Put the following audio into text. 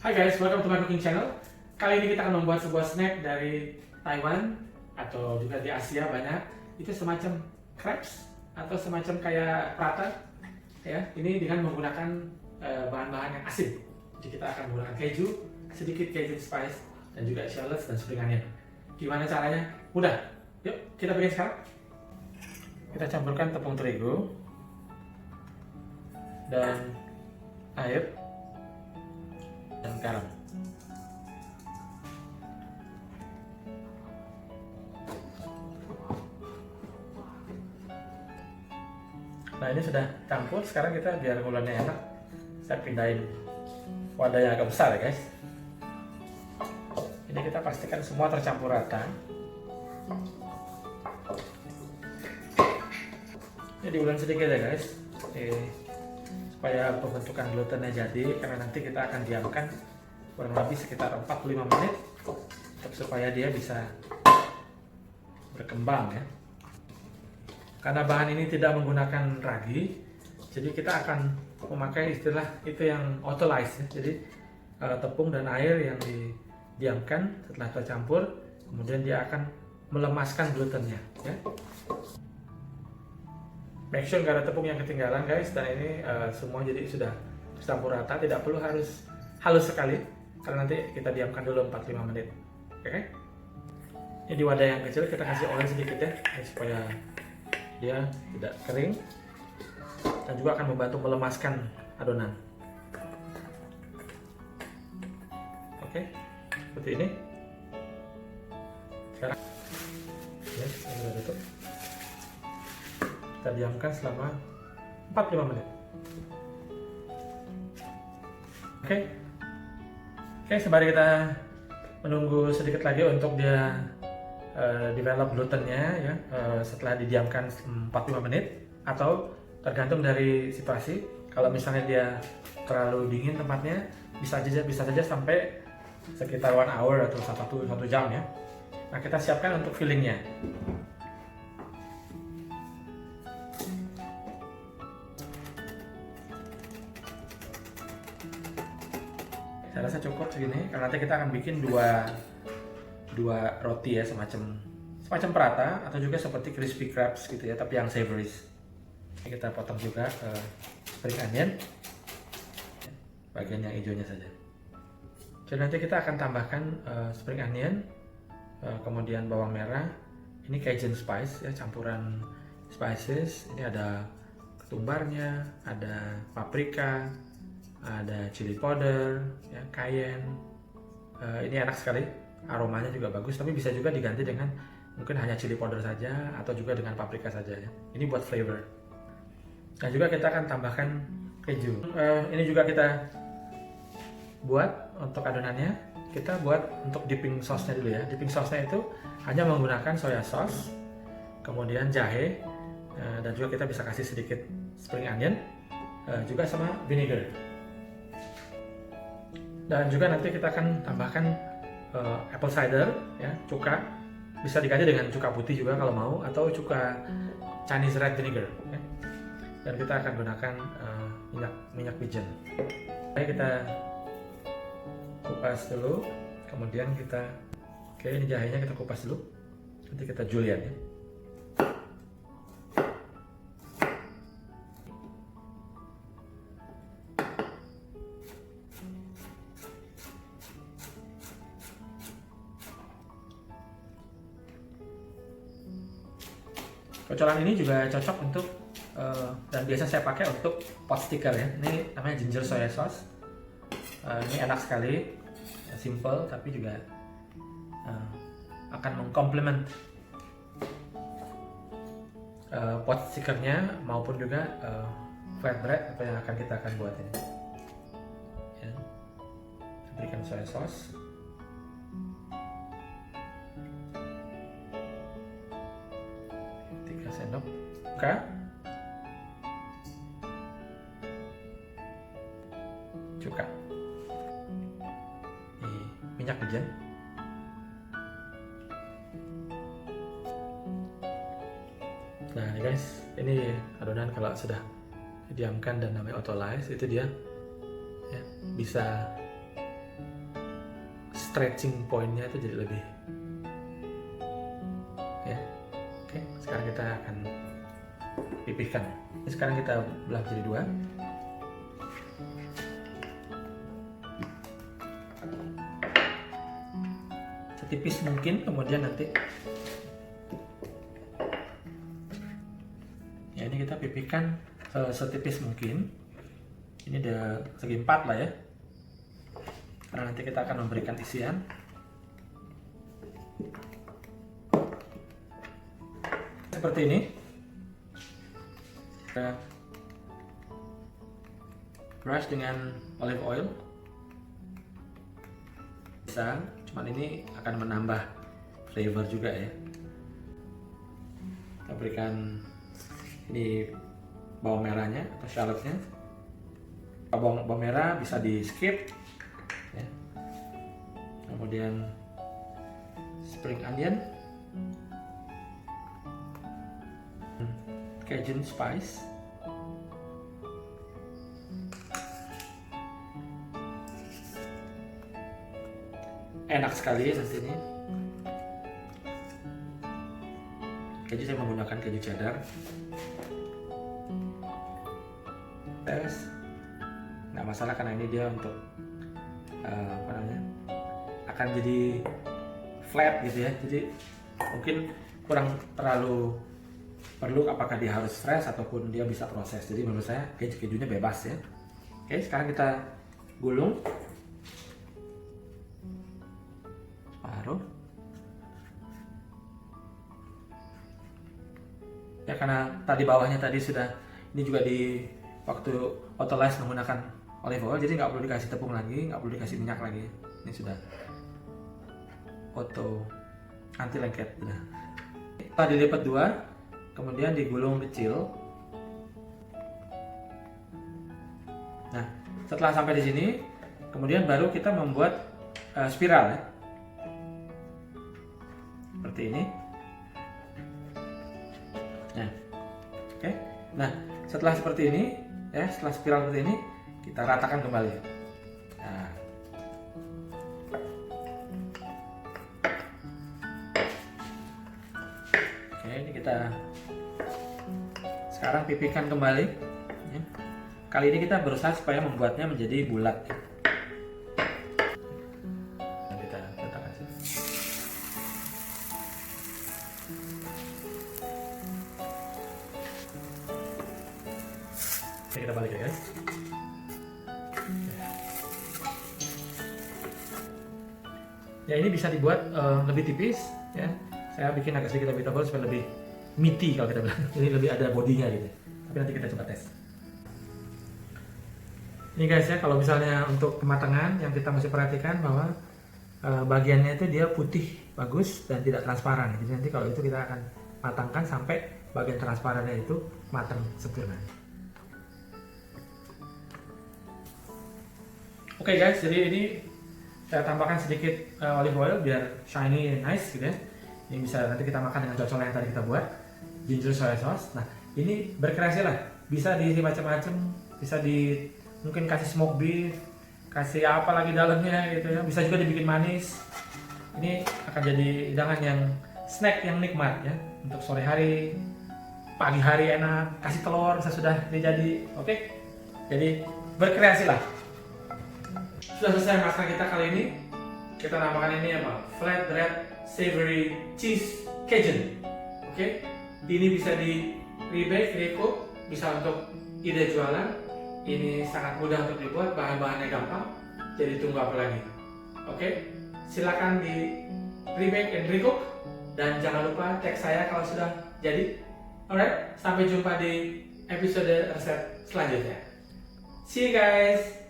Hai guys, welcome to my cooking channel. Kali ini kita akan membuat sebuah snack dari Taiwan atau juga di Asia banyak. Itu semacam crepes atau semacam kayak prata. Ya, ini dengan menggunakan bahan-bahan yang asin. Jadi kita akan menggunakan keju, sedikit Cajun spice, dan juga shallots dan spring onion. Gimana caranya? Mudah. Yuk, kita bikin sekarang. Kita campurkan tepung terigu dan air dan garam. Nah, ini sudah campur. Sekarang kita biar gulanya enak, saya pindahin wadah yang agak besar ya guys. Ini kita pastikan semua tercampur rata. Ini diulek sedikit ya guys, supaya pembentukan glutennya jadi, karena nanti kita akan diamkan kurang lebih sekitar 45 menit supaya dia bisa berkembang ya. Karena bahan ini tidak menggunakan ragi, jadi kita akan memakai istilah itu yang autolyze ya. Jadi tepung dan air yang didiamkan setelah tercampur, kemudian dia akan melemaskan glutennya ya. Make sure nggak ada tepung yang ketinggalan guys, dan ini semua jadi sudah campur rata, tidak perlu harus halus sekali karena nanti kita diamkan dulu 45 menit. Oke? Ini di wadah yang kecil kita kasih oil sedikit ya, supaya dia tidak kering dan juga akan membantu melemaskan adonan. Oke, seperti ini. Sekarang ya, ini sudah tutup. Kita diamkan selama 45 menit. Oke. Oke, sembari kita menunggu sedikit lagi untuk dia develop glutennya ya, setelah didiamkan 45 menit atau tergantung dari situasi. Kalau misalnya dia terlalu dingin tempatnya, bisa saja sampai sekitar 1 hour atau 1 jam ya. Nah, kita siapkan untuk fillingnya. Saya rasa cukup segini, karena nanti kita akan bikin dua roti ya, semacam prata atau juga seperti crispy crepes gitu ya, tapi yang savory. Ini kita potong juga spring onion, bagian yang hijaunya saja. Jadi nanti kita akan tambahkan spring onion, kemudian bawang merah. Ini Cajun spice ya, campuran spices. Ini ada ketumbarnya, ada paprika, ada chili powder, ya, cayenne. Ini enak sekali, aromanya juga bagus, tapi bisa juga diganti dengan mungkin hanya chili powder saja atau juga dengan paprika saja ya. Ini buat flavor. Dan juga kita akan tambahkan keju. Ini juga kita buat untuk adonannya. Kita buat untuk dipping sauce-nya dulu ya. Dipping sauce-nya itu hanya menggunakan soya sauce, kemudian jahe, dan juga kita bisa kasih sedikit spring onion, juga sama vinegar. Dan juga nanti kita akan tambahkan apple cider ya, cuka, bisa diganti dengan cuka putih juga kalau mau, atau cuka Chinese red vinegar ya. Dan kita akan gunakan minyak wijen. Kita kupas dulu, kemudian ini jahenya kita kupas dulu, nanti kita julienne ya. Cocolan ini juga cocok untuk dan biasa saya pakai untuk pot sticker ya. Ini namanya ginger soya sauce. Ini enak sekali, simple tapi juga akan mengkomplement pot stickernya maupun juga flatbread apa yang kita akan buat ini. Ya. Berikan soya sauce. Sendok cuka, minyak wijen, nah guys, ini adonan kalau sudah didiamkan dan namanya autolyze itu dia ya, bisa stretching pointnya itu jadi lebih ya. Oke, sekarang kita akan pipihkan. Ini sekarang kita belah jadi dua. Setipis mungkin, kemudian nanti ya ini kita pipihkan setipis mungkin. Ini udah segi 4 lah ya, karena nanti kita akan memberikan isian. Seperti ini. Kita brush dengan olive oil. Bisa, cuman ini akan menambah flavor juga ya. Kita berikan ini bawang merahnya atau shallotnya. Bawang merah bisa di skip ya. Kemudian spring onion, Cajun spice, enak sekali nanti ini. Keju saya menggunakan keju cheddar. Tes, nggak masalah karena ini dia untuk apa namanya, akan jadi flat gitu ya. Jadi mungkin kurang terlalu perlu apakah dia harus fresh ataupun dia bisa proses. Jadi menurut saya kejunya bebas ya. Oke, sekarang kita gulung separuh ya, karena tadi bawahnya tadi sudah, ini juga di waktu autolyze menggunakan olive oil, jadi nggak perlu dikasih tepung lagi, nggak perlu dikasih minyak lagi. Ini sudah auto anti lengket. Setelah dilipat dua, kemudian digulung kecil. Nah, setelah sampai di sini, kemudian baru kita membuat spiral ya, seperti ini. Nah, oke. Nah, setelah seperti ini ya, setelah spiral seperti ini, kita ratakan kembali. Nah, oke, ini kita sekarang pipihkan kembali ya. Kali ini kita berusaha supaya membuatnya menjadi bulat ya. Nah, kita letakkan sini. Oke, kita balik ya guys. Ya, ini bisa dibuat lebih tipis ya. Saya bikin agak sedikit lebih tebal supaya lebih meaty kalau kita bilang. Jadi lebih ada bodinya gitu. Tapi nanti kita coba tes. Ini guys ya, kalau misalnya untuk kematangan yang kita mesti perhatikan bahwa bagiannya itu dia putih bagus dan tidak transparan. Jadi nanti kalau itu kita akan matangkan sampai bagian transparannya itu matang sempurna. Oke guys, jadi ini saya tambahkan sedikit olive oil biar shiny and nice gitu ya. Ini bisa nanti kita makan dengan cocol yang tadi kita buat, ginger soy sauce. Nah, ini berkreasi lah, bisa diisi macam-macam, bisa di mungkin kasih smoke beef, kasih apa lagi dalamnya gitu ya. Bisa juga dibikin manis. Ini akan jadi hidangan yang snack yang nikmat ya, untuk sore hari, pagi hari enak, kasih telur sesudah dia jadi. Oke, jadi berkreasi lah. Sudah selesai masakan kita kali ini. Kita namakan ini apa? Flatbread Savory Cheese Cajun. Oke, ini bisa di rebake, recook, bisa untuk ide jualan. Ini sangat mudah untuk dibuat, bahan-bahannya gampang. Jadi tunggu apa lagi? Oke, silakan di rebake and recook, dan jangan lupa tag saya kalau sudah jadi. Alright, sampai jumpa di episode resep selanjutnya. See you guys.